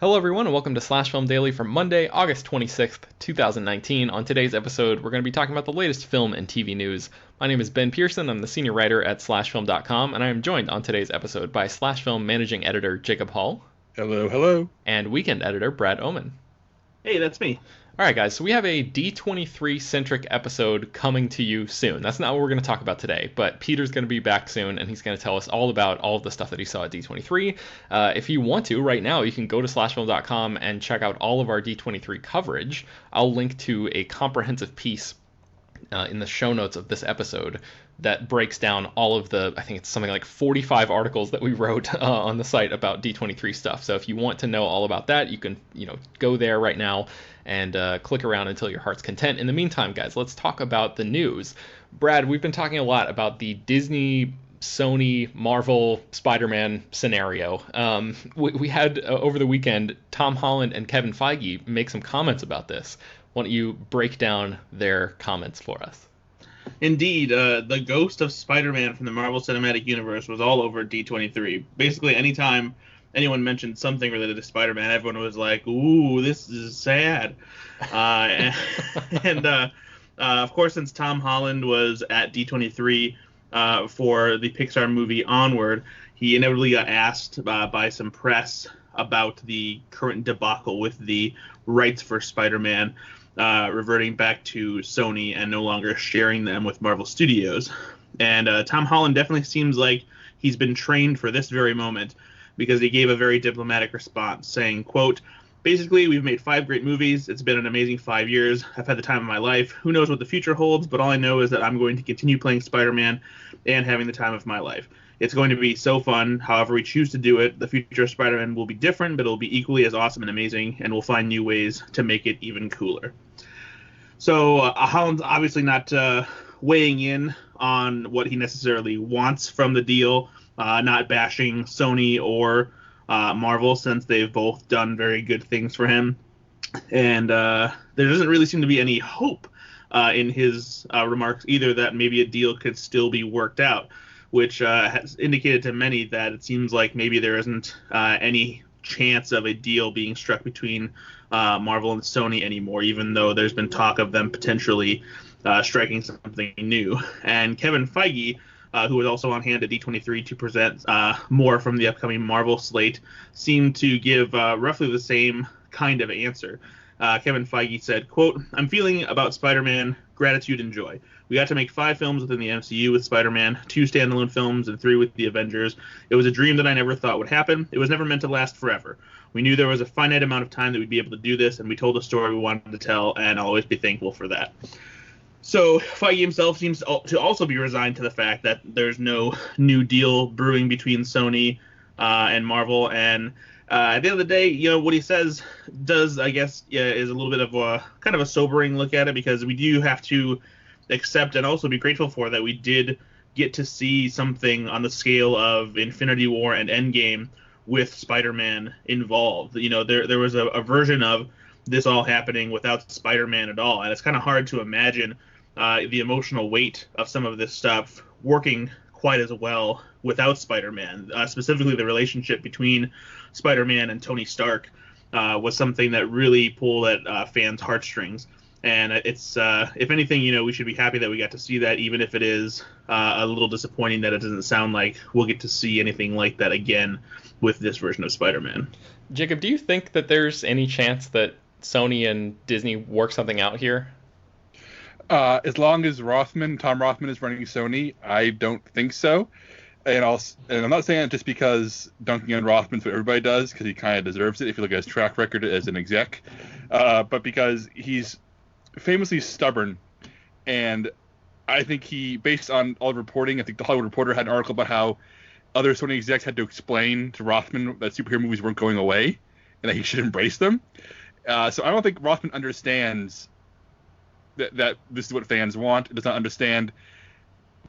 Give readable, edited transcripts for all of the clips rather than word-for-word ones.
Hello, everyone, and welcome to Slash Film Daily for Monday, August 26th, 2019. On today's episode, we're going to be talking about the latest film and TV news. My name is Ben Pearson. I'm the senior writer at slashfilm.com, and I am joined on today's episode by Slash Film managing editor Jacob Hall. Hello, hello. And weekend editor Brad Oman. Hey, that's me. All right, guys, so we have a D23-centric episode coming to you soon. That's not what we're going to talk about today, but Peter's going to be back soon, and he's going to tell us all about all of the stuff that he saw at D23. If you want to, right now, you can go to slashfilm.com and check out all of our D23 coverage. I'll link to a comprehensive piece in the show notes of this episode that breaks down all of the, I think it's something like 45 articles that we wrote on the site about D23 stuff. So if you want to know all about that, you can, go there right now and click around until your heart's content. In the meantime, guys, let's talk about the news. Brad, we've been talking a lot about the Disney, Sony, Marvel, Spider-Man scenario. We had over the weekend Tom Holland and Kevin Feige make some comments about this. Why don't you break down their comments for us? Indeed, the ghost of Spider-Man from the Marvel Cinematic Universe was all over D23. Basically, anytime anyone mentioned something related to Spider-Man, everyone was like, ooh, this is sad. Of course, since Tom Holland was at D23 for the Pixar movie Onward, he inevitably got asked by some press about the current debacle with the rights for Spider-Man reverting back to Sony and no longer sharing them with Marvel Studios. And Tom Holland definitely seems like he's been trained for this very moment, because he gave a very diplomatic response saying, quote, "Basically, we've made 5 great movies. It's been an amazing 5 years. I've had the time of my life. Who knows what the future holds, but all I know is that I'm going to continue playing Spider-Man and having the time of my life. It's going to be so fun. However we choose to do it, the future of Spider-Man will be different, but it'll be equally as awesome and amazing, and we'll find new ways to make it even cooler." So Holland's obviously not weighing in on what he necessarily wants from the deal, not bashing Sony or Marvel, since they've both done very good things for him. And there doesn't really seem to be any hope in his remarks either that maybe a deal could still be worked out, which has indicated to many that it seems like maybe there isn't any chance of a deal being struck between Marvel and Sony anymore, even though there's been talk of them potentially striking something new. And Kevin Feige, who was also on hand at D23 to present more from the upcoming Marvel slate, seemed to give roughly the same kind of answer. Kevin Feige said, quote, "I'm feeling about Spider-Man gratitude and joy. We got to make 5 films within the MCU with Spider-Man, 2 standalone films, and 3 with the Avengers. It was a dream that I never thought would happen. It was never meant to last forever. We knew there was a finite amount of time that we'd be able to do this, and we told a story we wanted to tell, and I'll always be thankful for that." So Feige himself seems to also be resigned to the fact that there's no new deal brewing between Sony and Marvel. And at the end of the day, what he says does, I guess, is a little bit of a kind of a sobering look at it, because we do have to accept and also be grateful for that we did get to see something on the scale of Infinity War and Endgame with Spider-Man involved. There was a version of this all happening without Spider-Man at all, and it's kind of hard to imagine the emotional weight of some of this stuff working quite as well without Spider-Man. Specifically, the relationship between Spider-Man and Tony Stark was something that really pulled at fans' heartstrings. And it's, if anything, we should be happy that we got to see that, even if it is a little disappointing that it doesn't sound like we'll get to see anything like that again with this version of Spider-Man. Jacob, do you think that there's any chance that Sony and Disney work something out here? As long as Tom Rothman is running Sony, I don't think so. And I'm not saying it just because dunking on Rothman's what everybody does, because he kind of deserves it if you look at his track record as an exec, but because he's famously stubborn. And I think based on all the reporting, I think the Hollywood Reporter had an article about how other Sony execs had to explain to Rothman that superhero movies weren't going away and that he should embrace them. So I don't think Rothman understands that this is what fans want. It does not understand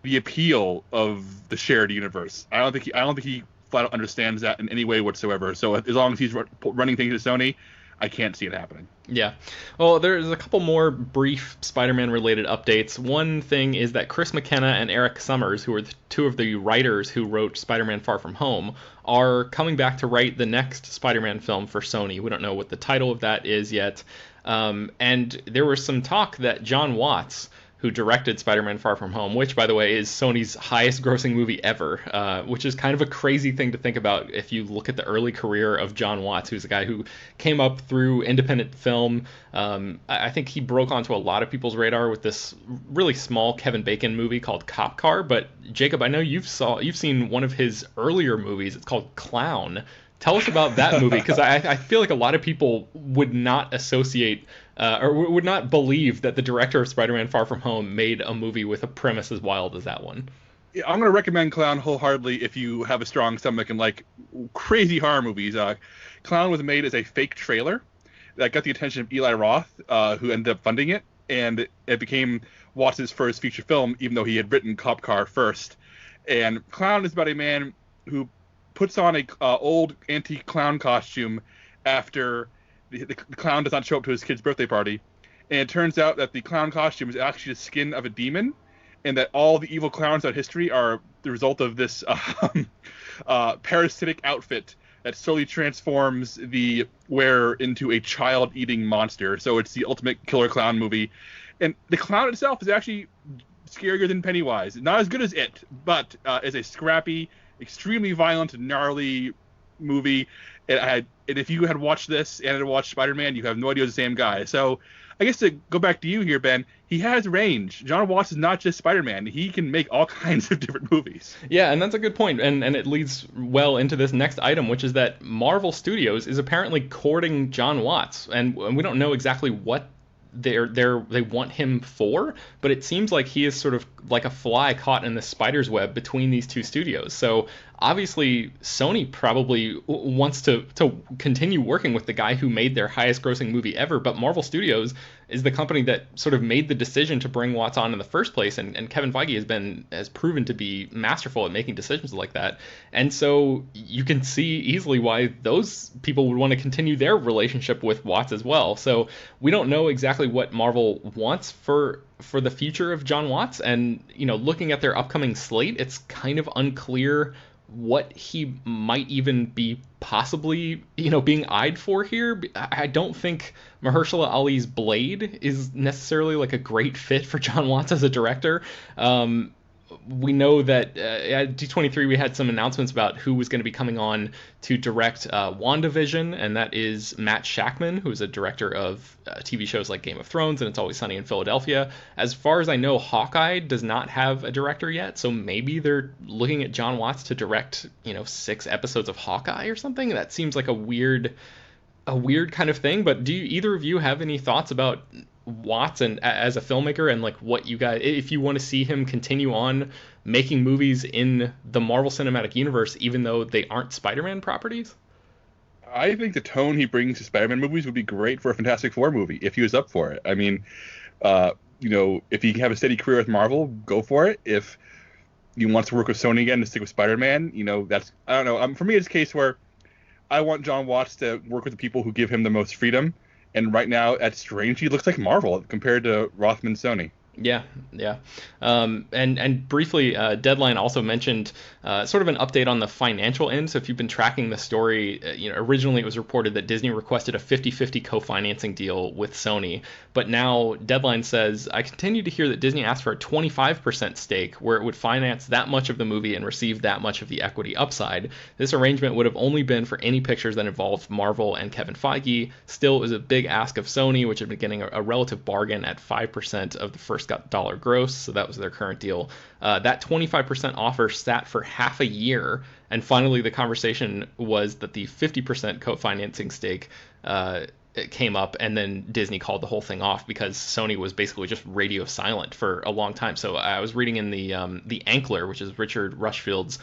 the appeal of the shared universe. I don't think he flat out understands that in any way whatsoever. So as long as he's running things at Sony, I can't see it happening. Yeah. Well, there's a couple more brief Spider-Man related updates. One thing is that Chris Mckenna and Eric Summers, who are two of the writers who wrote Spider-Man Far From Home, are coming back to write the next Spider-Man film for Sony. We don't know what the title of that is yet. And there was some talk that John Watts, who directed Spider-Man Far From Home, which, by the way, is Sony's highest grossing movie ever, which is kind of a crazy thing to think about if you look at the early career of John Watts, who's a guy who came up through independent film. I think he broke onto a lot of people's radar with this really small Kevin Bacon movie called Cop Car. But Jacob, I know you've seen one of his earlier movies. It's called Clown. Tell us about that movie, because I feel like a lot of people would not associate or would not believe that the director of Spider-Man Far From Home made a movie with a premise as wild as that one. Yeah, I'm going to recommend Clown wholeheartedly if you have a strong stomach and like crazy horror movies. Clown was made as a fake trailer that got the attention of Eli Roth, who ended up funding it, and it became Watts' first feature film, even though he had written Cop Car first. And Clown is about a man who puts on a old anti-clown costume after the clown does not show up to his kid's birthday party, and it turns out that the clown costume is actually the skin of a demon, and that all the evil clowns throughout history are the result of this parasitic outfit that slowly transforms the wearer into a child-eating monster. So it's the ultimate killer clown movie, and the clown itself is actually scarier than Pennywise. Not as good as it, but is a scrappy, extremely violent, gnarly movie. And if you had watched this and had watched Spider-Man, you have no idea it's the same guy. So I guess to go back to you here, Ben, he has range. John Watts is not just Spider-Man. He can make all kinds of different movies. Yeah, and that's a good point. And it leads well into this next item, which is that Marvel Studios is apparently courting John Watts. And we don't know exactly what they want him for, but it seems like he is sort of like a fly caught in the spider's web between these two studios. So obviously Sony probably wants to continue working with the guy who made their highest grossing movie ever, but Marvel Studios is the company that sort of made the decision to bring Watts on in the first place, and Kevin Feige has proven to be masterful at making decisions like that. And so you can see easily why those people would want to continue their relationship with Watts as well. So we don't know exactly what Marvel wants for the future of John Watts, and looking at their upcoming slate, it's kind of unclear what he might even be possibly being eyed for here. I don't think Mahershala Ali's Blade is necessarily like a great fit for John Watts as a director. We know that at D23 we had some announcements about who was going to be coming on to direct WandaVision, and that is Matt Shakman, who is a director of TV shows like Game of Thrones and It's Always Sunny in Philadelphia. As far as I know, Hawkeye does not have a director yet, so maybe they're looking at John Watts to direct 6 episodes of Hawkeye or something. That seems like a weird kind of thing. But do either of you have any thoughts about Watts and as a filmmaker, and like what you guys, if you want to see him continue on making movies in the Marvel Cinematic Universe even though they aren't Spider-Man properties? I think the tone he brings to Spider-Man movies would be great for a Fantastic Four movie if he was up for it. I mean, if he can have a steady career with Marvel, go for it. If he wants to work with Sony again to stick with Spider-Man, that's, I don't know. For me, it's a case where I want John Watts to work with the people who give him the most freedom. And right now, at Strange, he looks like Marvel compared to Rothman Sony. Yeah. And briefly, Deadline also mentioned sort of an update on the financial end. So if you've been tracking the story, originally it was reported that Disney requested a 50-50 co-financing deal with Sony. But now Deadline says, I continue to hear that Disney asked for a 25% stake where it would finance that much of the movie and receive that much of the equity upside. This arrangement would have only been for any pictures that involved Marvel and Kevin Feige. Still, it was a big ask of Sony, which had been getting a relative bargain at 5% of the first dollar gross, so that was their current deal. That 25% offer sat for half a year, and finally the conversation was that the 50% co-financing stake it came up, and then Disney called the whole thing off because Sony was basically just radio silent for a long time. So I was reading in the Ankler, which is Richard Rushfield's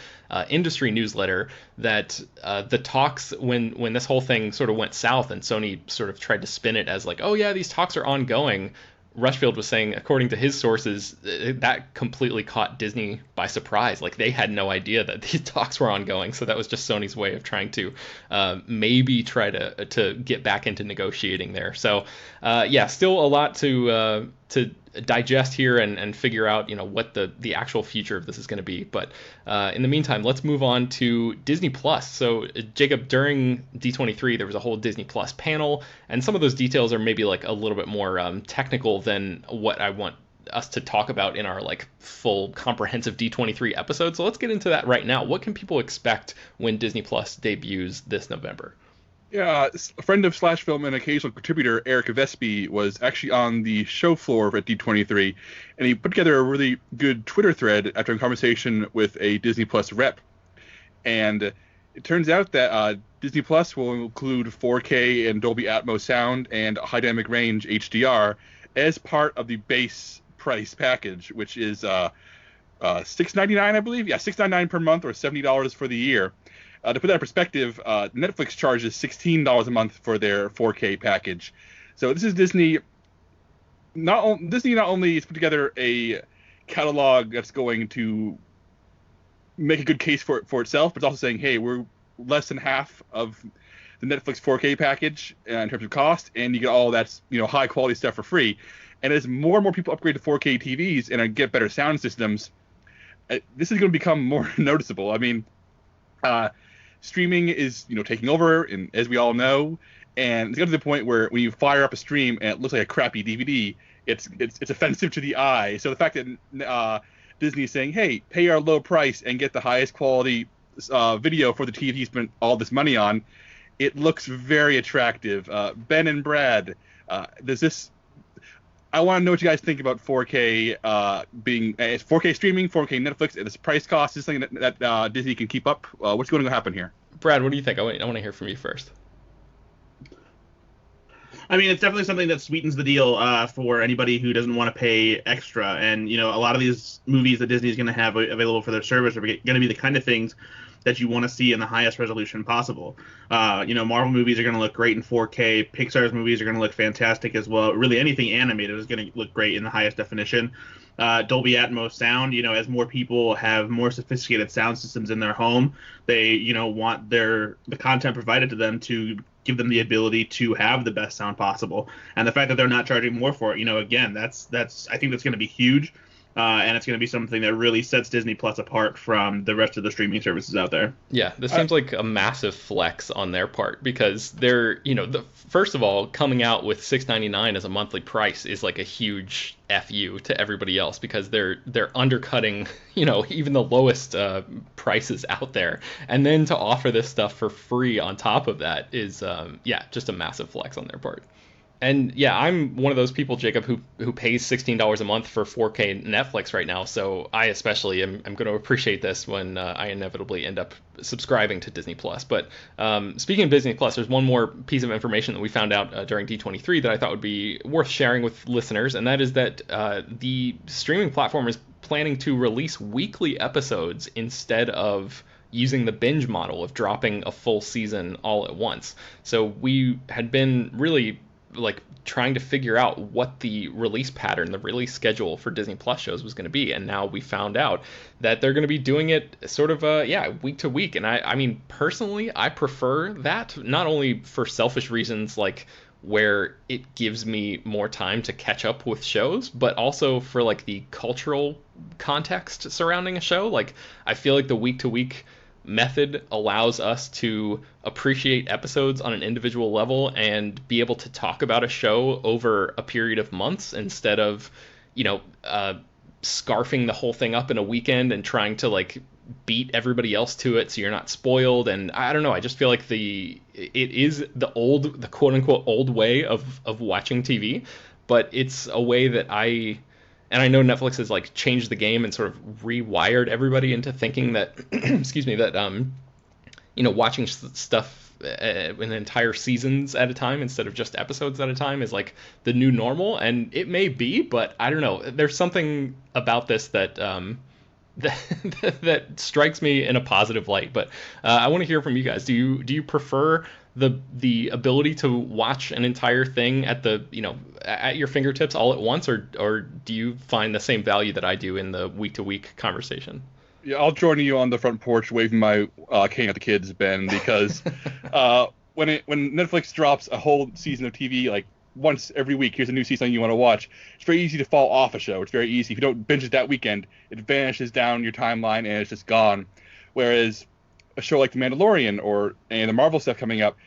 industry newsletter, that the talks, when this whole thing sort of went south and Sony sort of tried to spin it as like, oh yeah, these talks are ongoing, Rushfield was saying, according to his sources, that completely caught Disney by surprise. Like, they had no idea that these talks were ongoing. So that was just Sony's way of trying to maybe try to get back into negotiating there. So yeah, still a lot to digest here and figure out, what the actual future of this is going to be. But in the meantime, let's move on to Disney Plus. So Jacob, during D23, there was a whole Disney Plus panel, and some of those details are maybe like a little bit more technical than what I want us to talk about in our like full comprehensive D23 episode. So let's get into that right now. What can people expect when Disney Plus debuts this November? Yeah, a friend of Slash Film and occasional contributor Eric Vespi was actually on the show floor at D23, and he put together a really good Twitter thread after a conversation with a Disney Plus rep. And it turns out that Disney Plus will include 4K and Dolby Atmos sound and high dynamic range HDR as part of the base price package, which is $6.99, I believe. Yeah, $6.99 per month or $70 for the year. To put that in perspective, Netflix charges $16 a month for their 4K package. So this is Disney. Disney not only has put together a catalog that's going to make a good case for itself, but it's also saying, hey, we're less than half of the Netflix 4K package in terms of cost, and you get all that high quality stuff for free. And as more and more people upgrade to 4K TVs and get better sound systems, this is going to become more noticeable. I mean, streaming is taking over, and as we all know, and it's got to the point where when you fire up a stream and it looks like a crappy DVD, it's offensive to the eye. So the fact that Disney is saying, hey, pay our low price and get the highest quality video for the TV you spent all this money on, it looks very attractive. Ben and Brad, I want to know what you guys think about 4K being 4K streaming, 4K Netflix, and this price cost is something that Disney can keep up. What's going to happen here? Brad, what do you think? I want to hear from you first. I mean, it's definitely something that sweetens the deal for anybody who doesn't want to pay extra. And, a lot of these movies that Disney is going to have available for their service are going to be the kind of things that you want to see in the highest resolution possible. Marvel movies are going to look great in 4K. Pixar's movies are going to look fantastic as well. Really, anything animated is going to look great in the highest definition. Dolby Atmos sound, as more people have more sophisticated sound systems in their home, they, want the content provided to them to give them the ability to have the best sound possible. And the fact that they're not charging more for it, again, I think that's going to be huge. And it's going to be something that really sets Disney Plus apart from the rest of the streaming services out there. Yeah, this seems like a massive flex on their part, because they're, first of all, coming out with $6.99 as a monthly price is like a huge FU to everybody else, because they're undercutting, even the lowest prices out there. And then to offer this stuff for free on top of that is, just a massive flex on their part. And yeah, I'm one of those people, Jacob, who pays $16 a month for 4K Netflix right now. So I especially am going to appreciate this when I inevitably end up subscribing to Disney Plus. But speaking of Disney Plus, there's one more piece of information that we found out during D23 that I thought would be worth sharing with listeners, and that is that the streaming platform is planning to release weekly episodes instead of using the binge model of dropping a full season all at once. So we had been really trying to figure out what the release pattern, the release schedule for Disney Plus shows was going to be, and now we found out that they're going to be doing it sort of week to week. And I mean, personally, I prefer that, not only for selfish reasons like where it gives me more time to catch up with shows, but also for the cultural context surrounding a show. I feel like the week to week method allows us to appreciate episodes on an individual level and be able to talk about a show over a period of months instead of scarfing the whole thing up in a weekend and trying to beat everybody else to it so you're not spoiled. And I don't know, I just feel like it is the quote unquote old way of watching TV, but it's a way that I know Netflix has changed the game and sort of rewired everybody into thinking that, watching stuff in entire seasons at a time instead of just episodes at a time is the new normal. And it may be, but I don't know. There's something about this that that strikes me in a positive light. But I want to hear from you guys. Do you prefer the ability to watch an entire thing at at your fingertips all at once, or do you find the same value that I do in the week to week conversation? Yeah, I'll join you on the front porch waving my cane at the kids, Ben, because when Netflix drops a whole season of TV, like once every week, here's a new season you want to watch, it's very easy to fall off a show. It's very easy. If you don't binge it that weekend, it vanishes down your timeline and it's just gone. Whereas a show like The Mandalorian and the Marvel stuff coming up,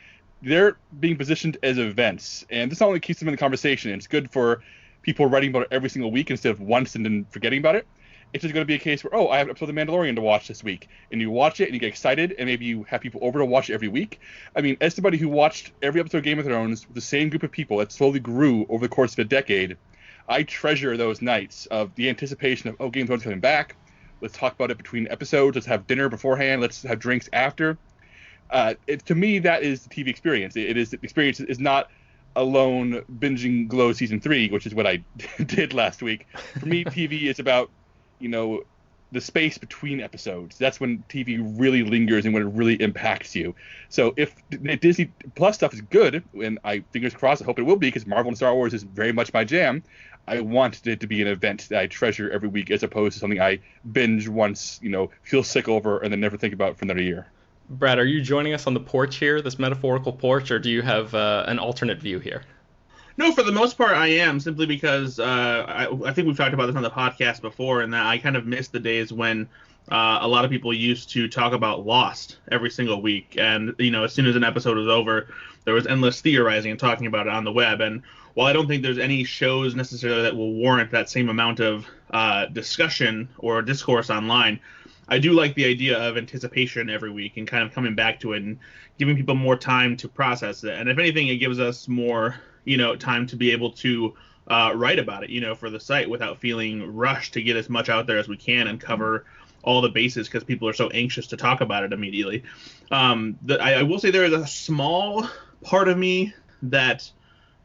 they're being positioned as events. And this not only keeps them in the conversation, it's good for people writing about it every single week instead of once and then forgetting about it. It's just going to be a case where, I have an episode of The Mandalorian to watch this week. And you watch it and you get excited, and maybe you have people over to watch it every week. I mean, as somebody who watched every episode of Game of Thrones with the same group of people that slowly grew over the course of a decade, I treasure those nights of the anticipation of, Game of Thrones coming back. Let's talk about it between episodes. Let's have dinner beforehand. Let's have drinks after. To me, that is the TV experience. The experience is not alone binging Glow Season 3, which is what I did last week. For me, TV is about the space between episodes. That's when TV really lingers and when it really impacts you. So if the Disney Plus stuff is good, and fingers crossed, I hope it will be, because Marvel and Star Wars is very much my jam, I want it to be an event that I treasure every week, as opposed to something I binge once, feel sick over, and then never think about for another year. Brad, are you joining us on the porch here, this metaphorical porch, or do you have an alternate view here? No, for the most part, I am, simply because I think we've talked about this on the podcast before, and that I kind of miss the days when a lot of people used to talk about Lost every single week. And, as soon as an episode was over, there was endless theorizing and talking about it on the web. And while I don't think there's any shows necessarily that will warrant that same amount of discussion or discourse online, I do like the idea of anticipation every week and kind of coming back to it and giving people more time to process it. And if anything, it gives us more time to be able to write about it, for the site without feeling rushed to get as much out there as we can and cover all the bases because people are so anxious to talk about it immediately. I will say there is a small part of me that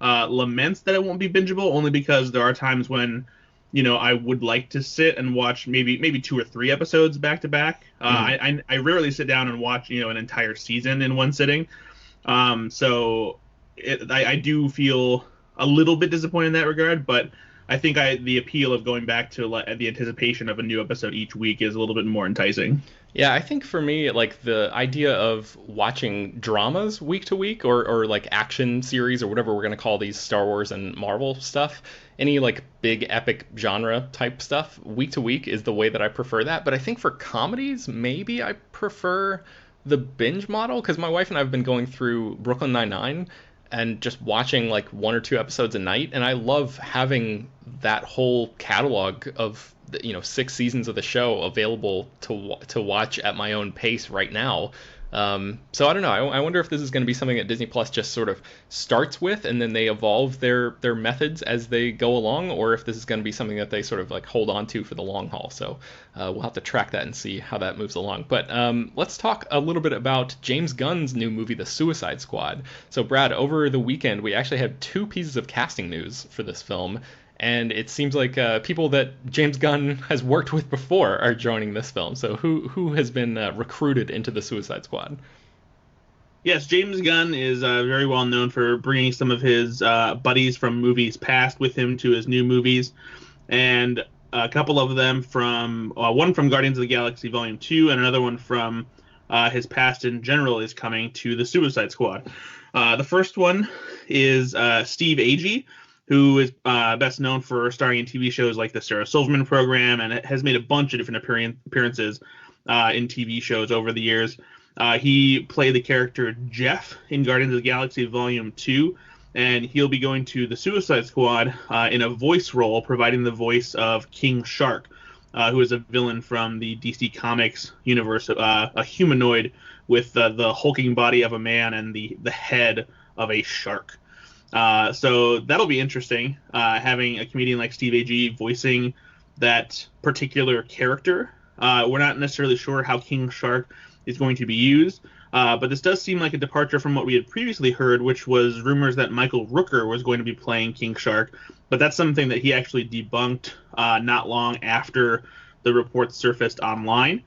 laments that it won't be bingeable, only because there are times when, I would like to sit and watch maybe 2 or 3 episodes back to back. I rarely sit down and watch, an entire season in one sitting. So I do feel a little bit disappointed in that regard, but I think the appeal of going back to the anticipation of a new episode each week is a little bit more enticing. Yeah, I think for me, like the idea of watching dramas week to week or like action series or whatever we're going to call these Star Wars and Marvel stuff, any like big epic genre type stuff week to week is the way that I prefer that. But I think for comedies, maybe I prefer the binge model, because my wife and I have been going through Brooklyn Nine-Nine and just watching like 1 or 2 episodes a night, and I love having that whole catalog of 6 seasons of the show available to watch at my own pace right now. So I don't know. I wonder if this is going to be something that Disney Plus just sort of starts with and then they evolve their methods as they go along, or if this is going to be something that they sort of like hold on to for the long haul. So we'll have to track that and see how that moves along. But let's talk a little bit about James Gunn's new movie, The Suicide Squad. So Brad, over the weekend, we actually had 2 pieces of casting news for this film. And it seems like people that James Gunn has worked with before are joining this film. So who has been recruited into the Suicide Squad? Yes, James Gunn is very well known for bringing some of his buddies from movies past with him to his new movies. And a couple of them from one from Guardians of the Galaxy Volume 2 and another one from his past in general is coming to the Suicide Squad. The first one is Steve Agee, who is best known for starring in TV shows like the Sarah Silverman Program, and it has made a bunch of different appearances in TV shows over the years. He played the character Jeff in Guardians of the Galaxy Volume 2, and he'll be going to the Suicide Squad in a voice role, providing the voice of King Shark, who is a villain from the DC Comics universe, a humanoid with the hulking body of a man and the head of a shark. So that'll be interesting, having a comedian like Steve Agee voicing that particular character. We're not necessarily sure how King Shark is going to be used, but this does seem like a departure from what we had previously heard, which was rumors that Michael Rooker was going to be playing King Shark, but that's something that he actually debunked not long after the reports surfaced online.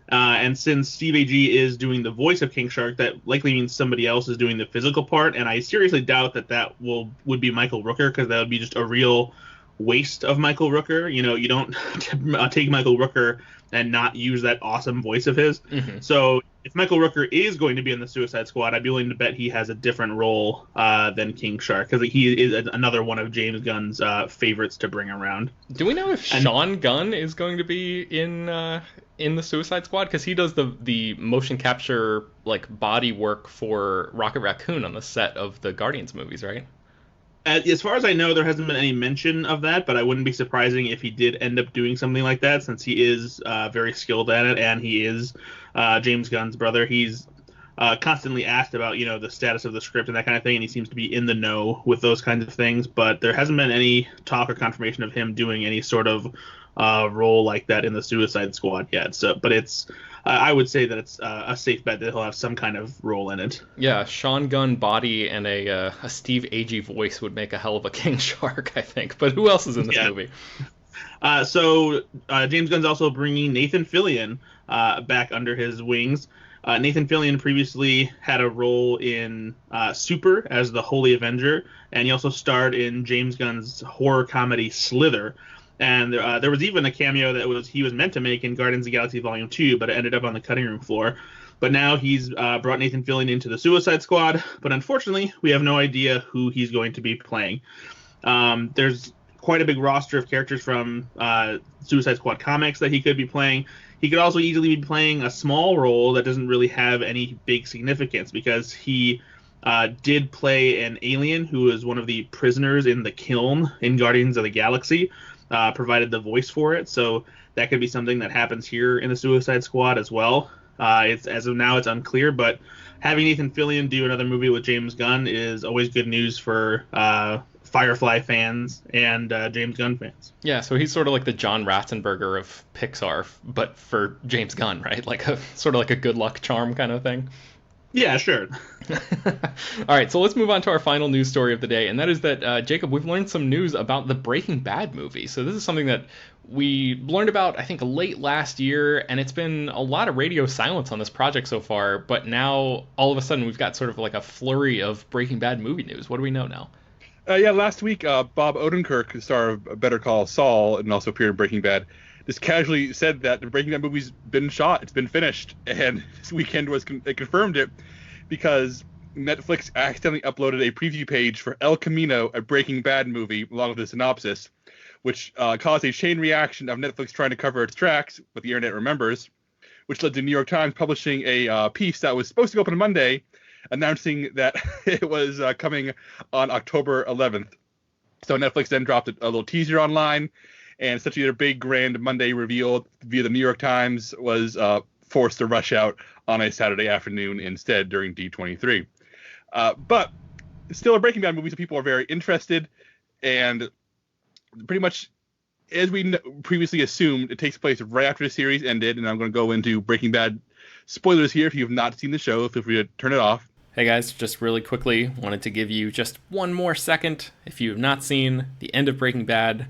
And since Steve Agee is doing the voice of King Shark, that likely means somebody else is doing the physical part. And I seriously doubt that would be Michael Rooker, because that would be just a real waste of Michael Rooker. You don't take Michael Rooker and not use that awesome voice of his. Mm-hmm. So if Michael Rooker is going to be in the Suicide Squad, I'd be willing to bet he has a different role than King Shark, because he is another one of James Gunn's favorites to bring around. Do we know if Sean Gunn is going to be in the Suicide Squad? Because he does the motion capture body work for Rocket Raccoon on the set of the Guardians movies, right? As far as I know, there hasn't been any mention of that, but I wouldn't be surprising if he did end up doing something like that, since he is very skilled at it, and he is James Gunn's brother. He's constantly asked about, the status of the script and that kind of thing, and he seems to be in the know with those kinds of things, but there hasn't been any talk or confirmation of him doing any sort of role like that in the Suicide Squad yet. So, but I would say that it's a safe bet that he'll have some kind of role in it. Yeah, Sean Gunn body and a Steve Agee voice would make a hell of a King Shark, I think. But who else is in this movie? So James Gunn's also bringing Nathan Fillion back under his wings. Nathan Fillion previously had a role in Super as the Holy Avenger, and he also starred in James Gunn's horror comedy Slither. And there was even a cameo that he was meant to make in Guardians of the Galaxy Volume 2, but it ended up on the cutting room floor. But now he's brought Nathan Fillion into the Suicide Squad, but unfortunately, we have no idea who he's going to be playing. There's quite a big roster of characters from Suicide Squad comics that he could be playing. He could also easily be playing a small role that doesn't really have any big significance, because he did play an alien who is one of the prisoners in the kiln in Guardians of the Galaxy. Provided the voice for it, so that could be something that happens here in the Suicide Squad as well. It's as of now, it's unclear, but having Nathan Fillion do another movie with James Gunn is always good news for Firefly fans and James Gunn fans. Yeah, so he's sort of like the John Ratzenberger of Pixar, but for James Gunn, right? Sort of like a good luck charm kind of thing. Yeah, sure. All right, so let's move on to our final news story of the day, and that is that, Jacob, we've learned some news about the Breaking Bad movie. So this is something that we learned about, I think, late last year, and it's been a lot of radio silence on this project so far, but now, all of a sudden, we've got sort of like a flurry of Breaking Bad movie news. What do we know now? Last week, Bob Odenkirk, the star of Better Call Saul, and also appeared in Breaking Bad, just casually said that the Breaking Bad movie's been shot, it's been finished, and this weekend they confirmed it because Netflix accidentally uploaded a preview page for El Camino, a Breaking Bad movie, along with a synopsis, which caused a chain reaction of Netflix trying to cover its tracks, what the internet remembers, which led to New York Times publishing a piece that was supposed to go up on Monday, announcing that it was coming on October 11th. So Netflix then dropped a little teaser online, and essentially their big grand Monday reveal via the New York Times was forced to rush out on a Saturday afternoon instead during D23. But still a Breaking Bad movie, so people are very interested, and pretty much as we previously assumed, it takes place right after the series ended, and I'm going to go into Breaking Bad spoilers here. If you have not seen the show, feel free to turn it off. Hey guys, just really quickly, wanted to give you just one more second. If you have not seen the end of Breaking Bad,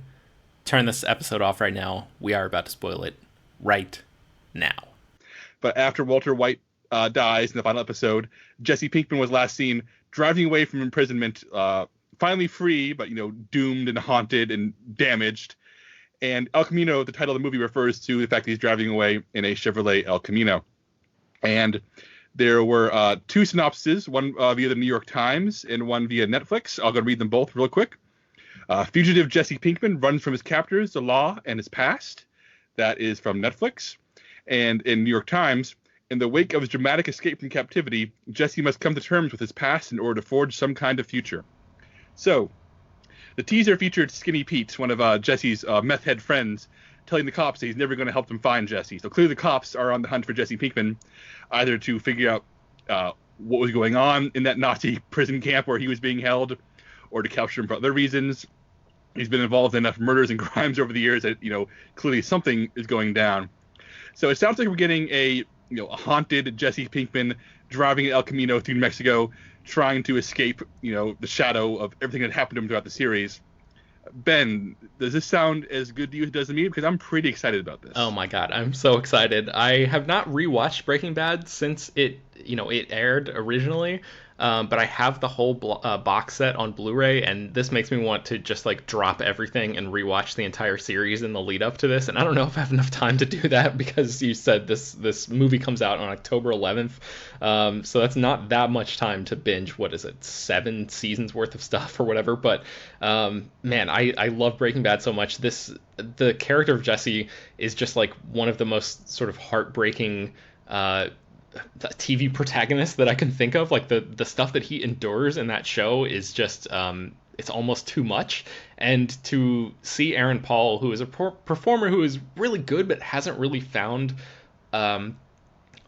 turn this episode off right now. We are about to spoil it right now. But after Walter White dies in the final episode, Jesse Pinkman was last seen driving away from imprisonment, finally free, but doomed and haunted and damaged. And El Camino, the title of the movie, refers to the fact that he's driving away in a Chevrolet El Camino. And there were two synopses, one via the New York Times and one via Netflix. I'll go read them both real quick. Fugitive Jesse Pinkman runs from his captors, the law, and his past. That is from Netflix. And in New York Times, in the wake of his dramatic escape from captivity, Jesse must come to terms with his past in order to forge some kind of future. So, the teaser featured Skinny Pete, one of Jesse's meth head friends, telling the cops that he's never going to help them find Jesse. So clearly the cops are on the hunt for Jesse Pinkman, either to figure out what was going on in that Nazi prison camp where he was being held, or to capture him for other reasons. He's been involved in enough murders and crimes over the years that, clearly something is going down. So it sounds like we're getting a haunted Jesse Pinkman driving El Camino through New Mexico, trying to escape, the shadow of everything that happened to him throughout the series. Ben, does this sound as good to you as it does to me? Because I'm pretty excited about this. Oh my God, I'm so excited. I have not rewatched Breaking Bad since it aired originally. But I have the whole box set on Blu-ray, and this makes me want to just like drop everything and rewatch the entire series in the lead up to this. And I don't know if I have enough time to do that because you said this movie comes out on October 11th, so that's not that much time to binge. What is it, 7 seasons worth of stuff or whatever? But man, I love Breaking Bad so much. The character of Jesse is just like one of the most sort of heartbreaking TV protagonist that I can think of. Like the stuff that he endures in that show is just it's almost too much. And to see Aaron Paul, who is a performer who is really good but hasn't really found a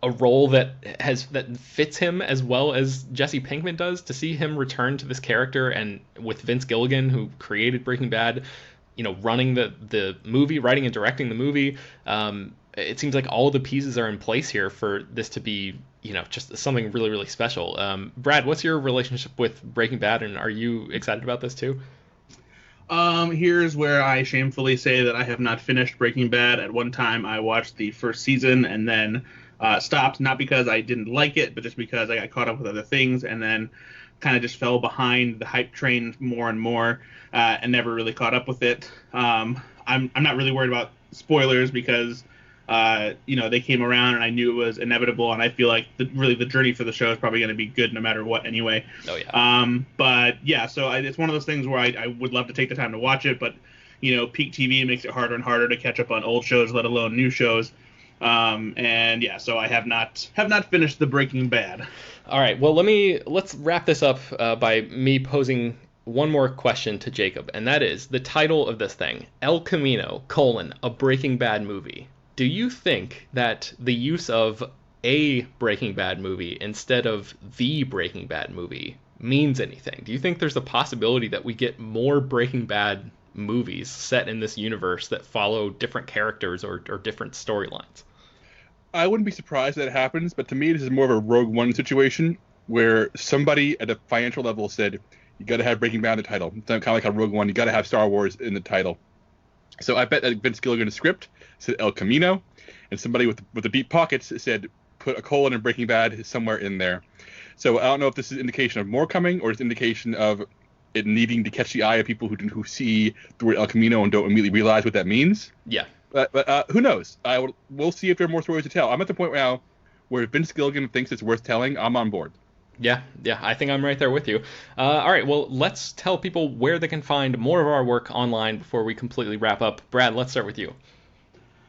role that fits him as well as Jesse Pinkman does, to see him return to this character, and with Vince Gilligan, who created Breaking Bad, running the movie, writing and directing the movie, it seems like all the pieces are in place here for this to be, just something really, really special. Brad, what's your relationship with Breaking Bad, and are you excited about this too? Here's where I shamefully say that I have not finished Breaking Bad. At one time, I watched the first season and then stopped, not because I didn't like it, but just because I got caught up with other things, and then kind of just fell behind the hype train more and more, and never really caught up with it. I'm not really worried about spoilers because they came around and I knew it was inevitable, and I feel like the journey for the show is probably going to be good no matter what anyway. Oh yeah. But yeah, so it's one of those things where I would love to take the time to watch it, but peak TV makes it harder and harder to catch up on old shows, let alone new shows. And yeah, so I have not finished the Breaking Bad. All right, well let's wrap this up by me posing one more question to Jacob, and that is the title of this thing: El Camino, a Breaking Bad movie. Do you think that the use of a Breaking Bad movie instead of the Breaking Bad movie means anything? Do you think there's a possibility that we get more Breaking Bad movies set in this universe that follow different characters or different storylines? I wouldn't be surprised that it happens, but to me this is more of a Rogue One situation where somebody at a financial level said, you got to have Breaking Bad in the title. It's kind of like how Rogue One, you got to have Star Wars in the title. So I bet that Vince Gilligan's script said El Camino, and somebody with the deep pockets said put a colon in Breaking Bad somewhere in there. So I don't know if this is an indication of more coming or it's an indication of it needing to catch the eye of people who see the word El Camino and don't immediately realize what that means. Yeah. But who knows? We'll see if there are more stories to tell. I'm at the point now where Vince Gilligan thinks it's worth telling. I'm on board. Yeah, I think I'm right there with you. All right, well, let's tell people where they can find more of our work online before we completely wrap up. Brad, let's start with you.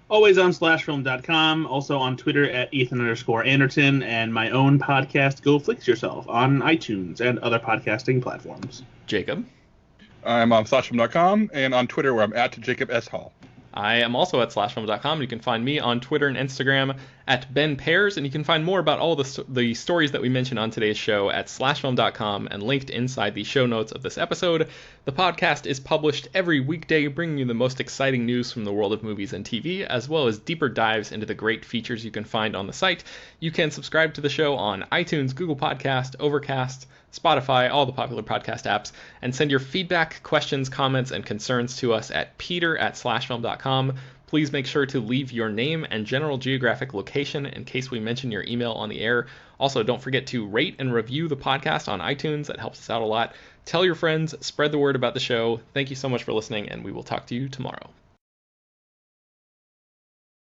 Always on slashfilm.com, also on Twitter at Ethan_Anderton, and my own podcast, Go Flix Yourself, on iTunes and other podcasting platforms. Jacob? I'm on slashfilm.com and on Twitter where I'm at Jacob S. Hall. I am also at slashfilm.com. You can find me on Twitter and Instagram at Ben Pearson, and you can find more about all the stories that we mentioned on today's show at slashfilm.com and linked inside the show notes of this episode. The podcast is published every weekday, bringing you the most exciting news from the world of movies and TV, as well as deeper dives into the great features you can find on the site. You can subscribe to the show on iTunes, Google Podcast, Overcast, Spotify, all the popular podcast apps, and send your feedback, questions, comments, and concerns to us at peter@slashfilm.com. Please make sure to leave your name and general geographic location in case we mention your email on the air. Also, don't forget to rate and review the podcast on iTunes. That helps us out a lot. Tell your friends, spread the word about the show. Thank you so much for listening, and we will talk to you tomorrow.